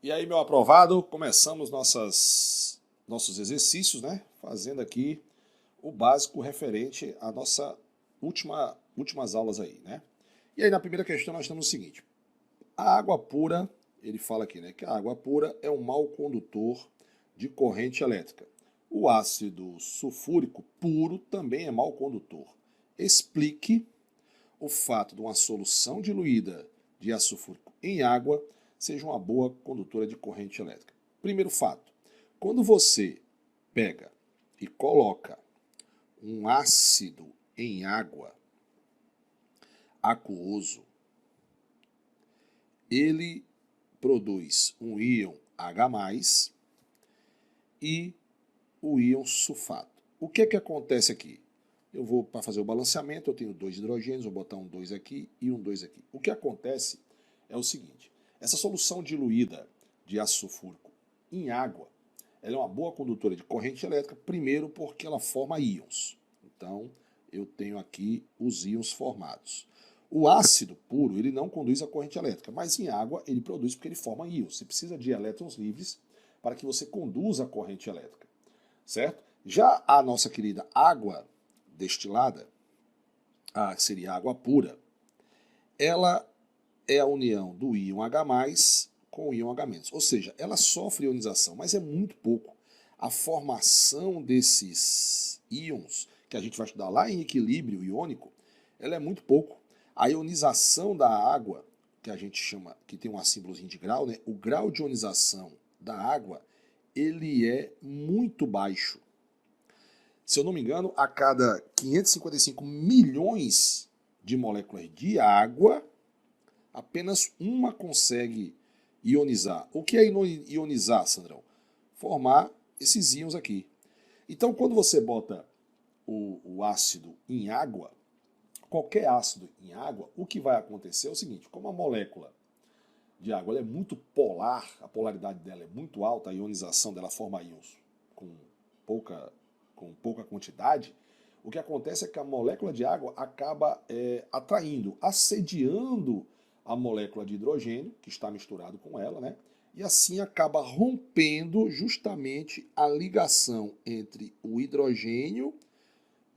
E aí, meu aprovado, começamos nossos exercícios, né? Fazendo aqui o básico referente à nossa últimas aulas aí, né? E aí, na primeira questão, nós temos o seguinte: a água pura, ele fala aqui, né? Que a água pura é um mau condutor de corrente elétrica. O ácido sulfúrico puro também é mau condutor. Explique o fato de uma solução diluída de ácido sulfúrico em água seja uma boa condutora de corrente elétrica. Primeiro fato, quando você pega e coloca um ácido em água aquoso, ele produz um íon H+, e o íon sulfato. O que é que acontece aqui? Eu vou, para fazer o balanceamento, eu tenho 2 hidrogênios, vou botar um 2 aqui e um 2 aqui. O que acontece é o seguinte: essa solução diluída de ácido sulfúrico em água, ela é uma boa condutora de corrente elétrica, primeiro porque ela forma íons. Então, eu tenho aqui os íons formados. O ácido puro, ele não conduz a corrente elétrica, mas em água ele produz porque ele forma íons. Você precisa de elétrons livres para que você conduza a corrente elétrica, certo? Já a nossa querida água destilada, seria água pura, ela é a união do íon H+ com o íon H-, ou seja, ela sofre ionização, mas é muito pouco. A formação desses íons, que a gente vai estudar lá em equilíbrio iônico, ela é muito pouco. A ionização da água, que a gente chama, que tem um símbolozinho de grau, né? O grau de ionização da água, ele é muito baixo. Se eu não me engano, a cada 555 milhões de moléculas de água, apenas uma consegue ionizar. O que é ionizar, Sandrão? Formar esses íons aqui. Então, quando você bota o ácido em água, qualquer ácido em água, o que vai acontecer é o seguinte: como a molécula de água ela é muito polar, a polaridade dela é muito alta, a ionização dela forma íons com pouca quantidade, o que acontece é que a molécula de água acaba atraindo, assediando a molécula de hidrogênio, que está misturado com ela, né? E assim acaba rompendo justamente a ligação entre o hidrogênio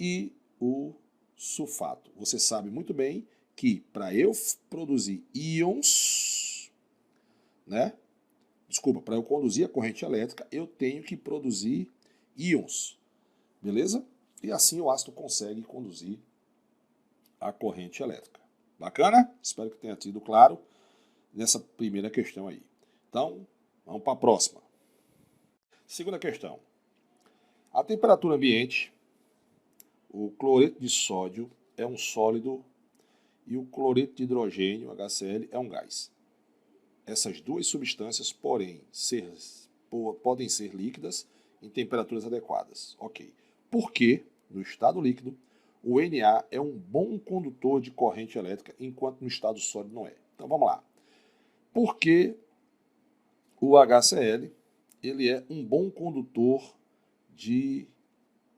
e o sulfato. Você sabe muito bem que para eu produzir íons, né? Desculpa, para eu conduzir a corrente elétrica, eu tenho que produzir íons, beleza? E assim o ácido consegue conduzir a corrente elétrica. Bacana? Espero que tenha sido claro nessa primeira questão aí. Então, vamos para a próxima. Segunda questão. A temperatura ambiente, o cloreto de sódio é um sólido e o cloreto de hidrogênio, HCl, é um gás. Essas duas substâncias, porém, podem ser líquidas em temperaturas adequadas. Ok. Por que, no estado líquido, o Na é um bom condutor de corrente elétrica, enquanto no estado sólido não é? Então vamos lá. Porque o HCl ele é um bom condutor de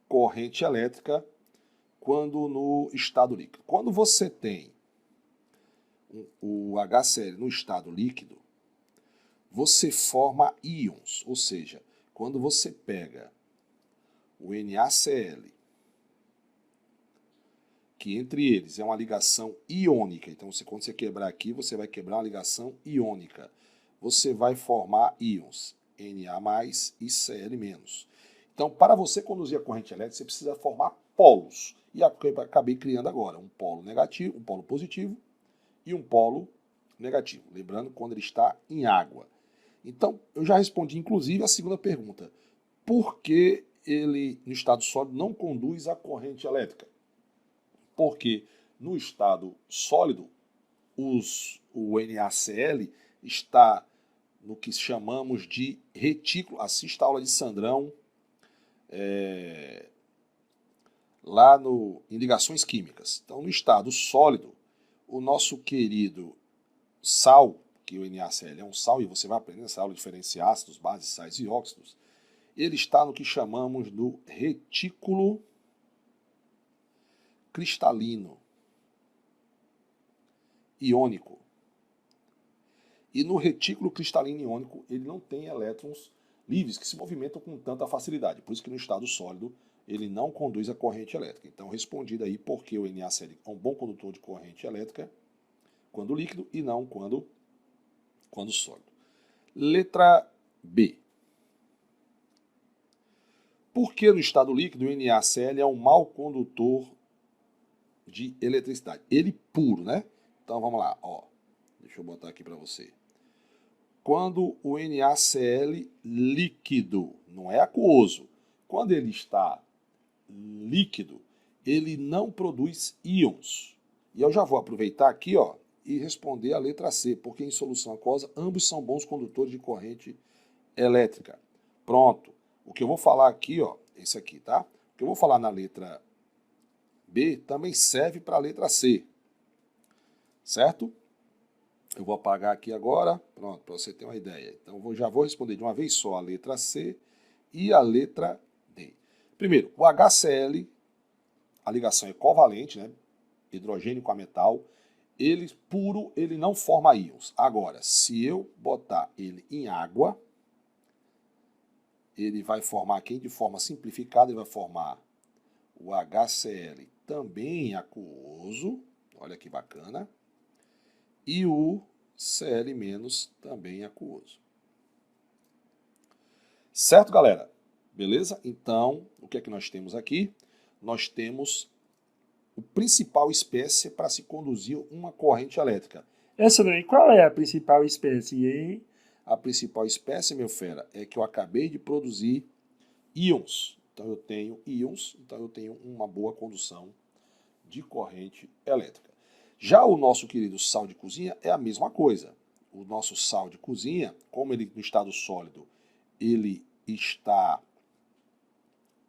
corrente elétrica quando no estado líquido. Quando você tem o HCl no estado líquido, você forma íons, ou seja, quando você pega o NaCl, que entre eles é uma ligação iônica, então quando você quebrar aqui, você vai quebrar uma ligação iônica. Você vai formar íons Na+ e Cl-. Então, para você conduzir a corrente elétrica, você precisa formar polos. E acabei criando agora um polo negativo, um polo positivo e um polo negativo. Lembrando, quando ele está em água. Então, eu já respondi, inclusive, a segunda pergunta. Por que ele, no estado sólido, não conduz a corrente elétrica? Porque no estado sólido, o NaCl está no que chamamos de retículo. Assista a aula de Sandrão lá em ligações químicas. Então, no estado sólido, o nosso querido sal, que o NaCl é um sal, e você vai aprender nessa aula a diferenciar ácidos, bases, sais e óxidos, ele está no que chamamos do retículo cristalino iônico. E no retículo cristalino iônico, ele não tem elétrons livres que se movimentam com tanta facilidade. Por isso que no estado sólido, ele não conduz a corrente elétrica. Então, respondido aí porque o NaCl é um bom condutor de corrente elétrica quando líquido e não quando sólido. Letra B. Por que no estado líquido o NaCl é um mau condutor de eletricidade? Ele puro, né? Então vamos lá, ó. Deixa eu botar aqui para você. Quando o NaCl líquido, não é aquoso, quando ele está líquido, ele não produz íons. E eu já vou aproveitar aqui, ó, e responder a letra C, porque em solução aquosa ambos são bons condutores de corrente elétrica. Pronto. O que eu vou falar aqui, ó, esse aqui, tá? O que eu vou falar na letra B também serve para a letra C. Certo? Eu vou apagar aqui agora, pronto, para você ter uma ideia. Então, eu já vou responder de uma vez só a letra C e a letra D. Primeiro, o HCl, a ligação é covalente, né? Hidrogênio com a metal. Ele puro, ele não forma íons. Agora, se eu botar ele em água, ele vai formar aqui de forma simplificada, ele vai formar o HCl também aquoso, olha que bacana, e o Cl- também aquoso. Certo, galera? Beleza? Então, o que é que nós temos aqui? Nós temos a principal espécie para se conduzir uma corrente elétrica. Essa daí, qual é a principal espécie, hein? A principal espécie, meu fera, é que eu acabei de produzir íons. Então eu tenho íons, então eu tenho uma boa condução de corrente elétrica. Já o nosso querido sal de cozinha é a mesma coisa. O nosso sal de cozinha, como ele no estado sólido,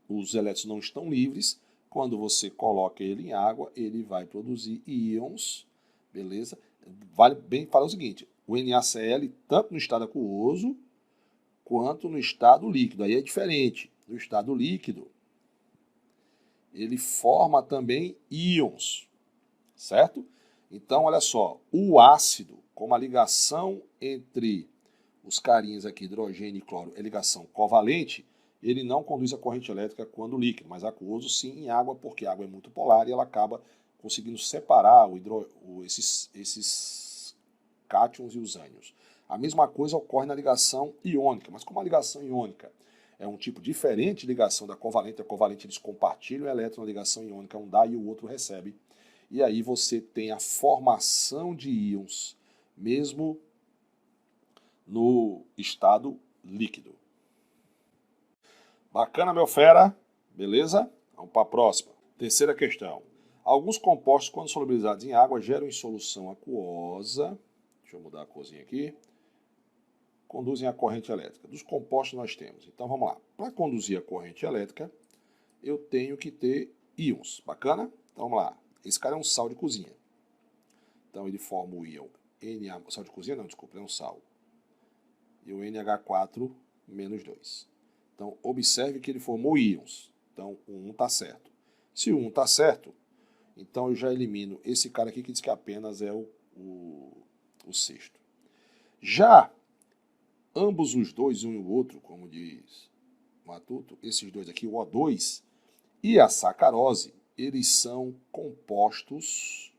os elétrons não estão livres, quando você coloca ele em água, ele vai produzir íons, beleza? Vale bem falar o seguinte, o NaCl, tanto no estado aquoso, quanto no estado líquido, aí é diferente. No estado líquido, ele forma também íons, certo? Então, olha só, o ácido, como a ligação entre os carinhas aqui, hidrogênio e cloro, é ligação covalente, ele não conduz a corrente elétrica quando líquido, mas aquoso sim em água, porque a água é muito polar e ela acaba conseguindo separar esses cátions e os ânions. A mesma coisa ocorre na ligação iônica, mas como a ligação iônica é um tipo diferente de ligação da covalente, a covalente eles compartilham o elétron, a ligação iônica um dá e o outro recebe. E aí você tem a formação de íons, mesmo no estado líquido. Bacana, meu fera? Beleza? Vamos para a próxima. Terceira questão. Alguns compostos, quando solubilizados em água, geram em solução aquosa. Deixa eu mudar a corzinha aqui. Conduzem a corrente elétrica. Dos compostos nós temos. Então vamos lá. Para conduzir a corrente elétrica, eu tenho que ter íons. Bacana? Então vamos lá. Esse cara é um sal de cozinha. Então ele forma o íon Na... Sal de cozinha não, desculpa, é um sal. E o NH4 menos 2. Então observe que ele formou íons. Então o 1 está certo. Se o 1 está certo, então eu já elimino esse cara aqui que diz que apenas é o sexto. Já ambos os dois, um e o outro, como diz Matuto, esses dois aqui, o O2 e a sacarose, eles são compostos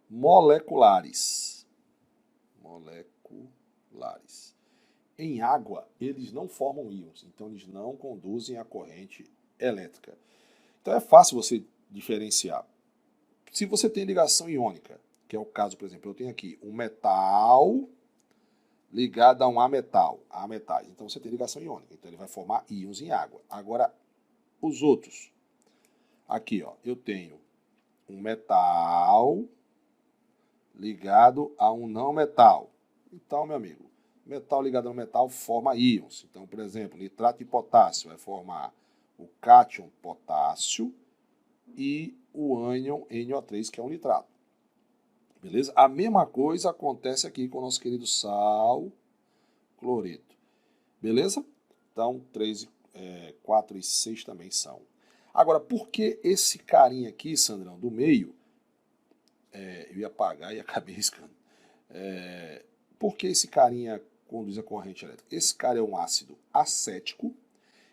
moleculares. Em água, eles não formam íons, então eles não conduzem a corrente elétrica. Então é fácil você diferenciar. Se você tem ligação iônica, que é o caso, por exemplo, eu tenho aqui um metal ligado a um ametais. Então você tem ligação iônica, então ele vai formar íons em água. Agora, os outros. Aqui, ó, eu tenho um metal ligado a um não metal. Então, meu amigo, metal ligado a um metal forma íons. Então, por exemplo, nitrato de potássio vai formar o cátion potássio e o ânion NO3, que é um nitrato. Beleza? A mesma coisa acontece aqui com o nosso querido sal cloreto. Beleza? Então, 4 e 6 também são. Agora, por que esse carinha aqui, Sandrão, do meio, eu ia apagar e acabei riscando. Por que esse carinha conduz a corrente elétrica? Esse cara é um ácido acético,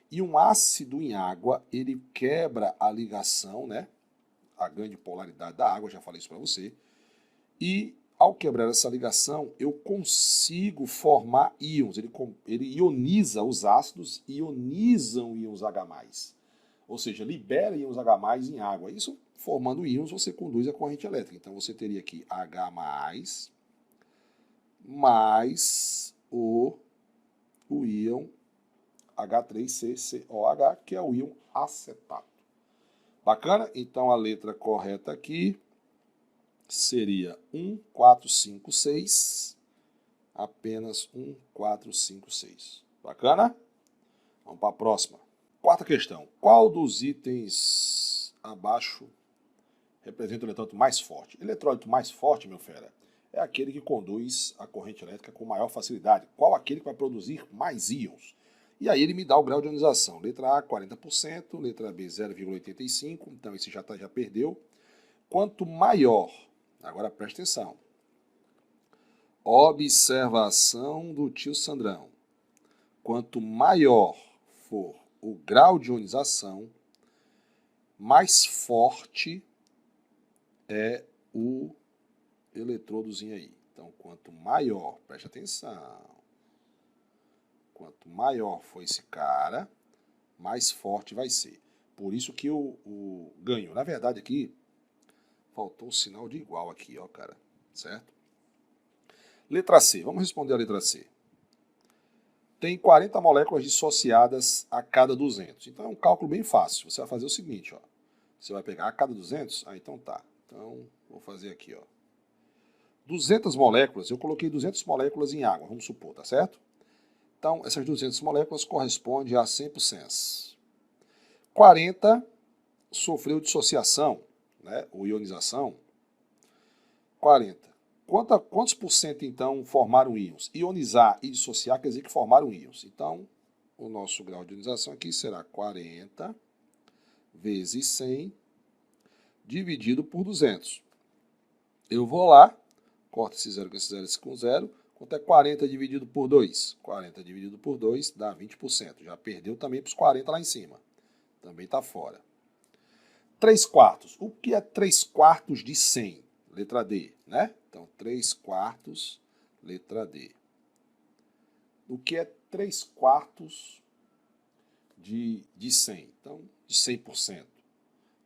e um ácido em água, ele quebra a ligação, né? A grande polaridade da água, já falei isso para você. E ao quebrar essa ligação, eu consigo formar íons. Ele ioniza os ácidos, ionizam íons H+. Ou seja, libera íons H+, em água. Isso, formando íons, você conduz a corrente elétrica. Então, você teria aqui H+, mais o íon H3CCOH, que é o íon acetato. Bacana? Então, a letra correta aqui seria 1, 4, 5, 6. Apenas 1, 4, 5, 6. Bacana? Vamos para a próxima. Quarta questão. Qual dos itens abaixo representa o eletrólito mais forte? Eletrólito mais forte, meu fera, é aquele que conduz a corrente elétrica com maior facilidade. Qual aquele que vai produzir mais íons? E aí ele me dá o grau de ionização. Letra A, 40%, letra B, 0,85%, então esse já perdeu. Quanto maior, agora presta atenção, observação do tio Sandrão, quanto maior for o grau de ionização, mais forte é o eletrodozinho aí. Então, quanto maior, preste atenção, quanto maior for esse cara, mais forte vai ser. Por isso que o ganho. Na verdade, aqui, faltou um sinal de igual aqui, ó, cara. Certo? Letra C. Vamos responder a letra C. Tem 40 moléculas dissociadas a cada 200. Então, é um cálculo bem fácil. Você vai fazer o seguinte, ó. Você vai pegar a cada 200? Ah, então tá. Então, vou fazer aqui, ó. 200 moléculas, eu coloquei 200 moléculas em água, vamos supor, tá certo? Então, essas 200 moléculas correspondem a 100%. 40 sofreu dissociação, né, ou ionização. 40. Quantos por cento, então, formaram íons? Ionizar e dissociar quer dizer que formaram íons. Então, o nosso grau de ionização aqui será 40 vezes 100 dividido por 200. Eu vou lá, corto esse 0 com esse 0, esse com 0. Quanto é 40 dividido por 2? 40 dividido por 2 dá 20%. Já perdeu também para os 40 lá em cima. Também está fora. 3/4. O que é 3/4 de 100? Letra D, né? Então, 3/4, letra D. O que é 3/4 de 100? Então, de 100%.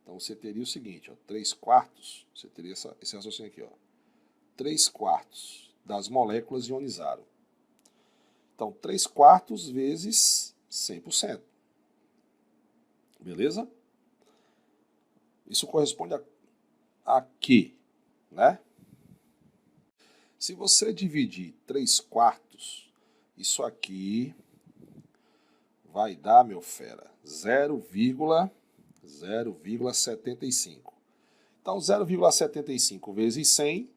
Então, você teria o seguinte, ó, 3/4, você teria esse raciocínio aqui, ó. 3/4 das moléculas ionizaram. Então, 3/4 vezes 100%. Beleza? Isso corresponde a quê? Né? Se você dividir 3/4, isso aqui vai dar, meu fera, 0,75. Então, 0,75 vezes 100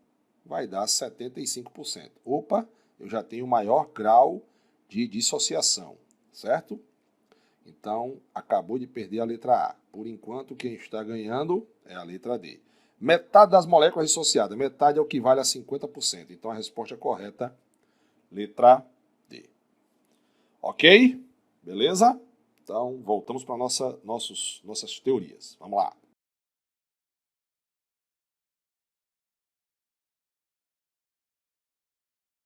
vai dar 75%. Opa, eu já tenho maior grau de dissociação, certo? Então, acabou de perder a letra A. Por enquanto, quem está ganhando é a letra D. Metade das moléculas dissociadas, metade é o que vale a 50%. Então, a resposta correta, letra D. Ok? Beleza? Então, voltamos para nossas teorias. Vamos lá.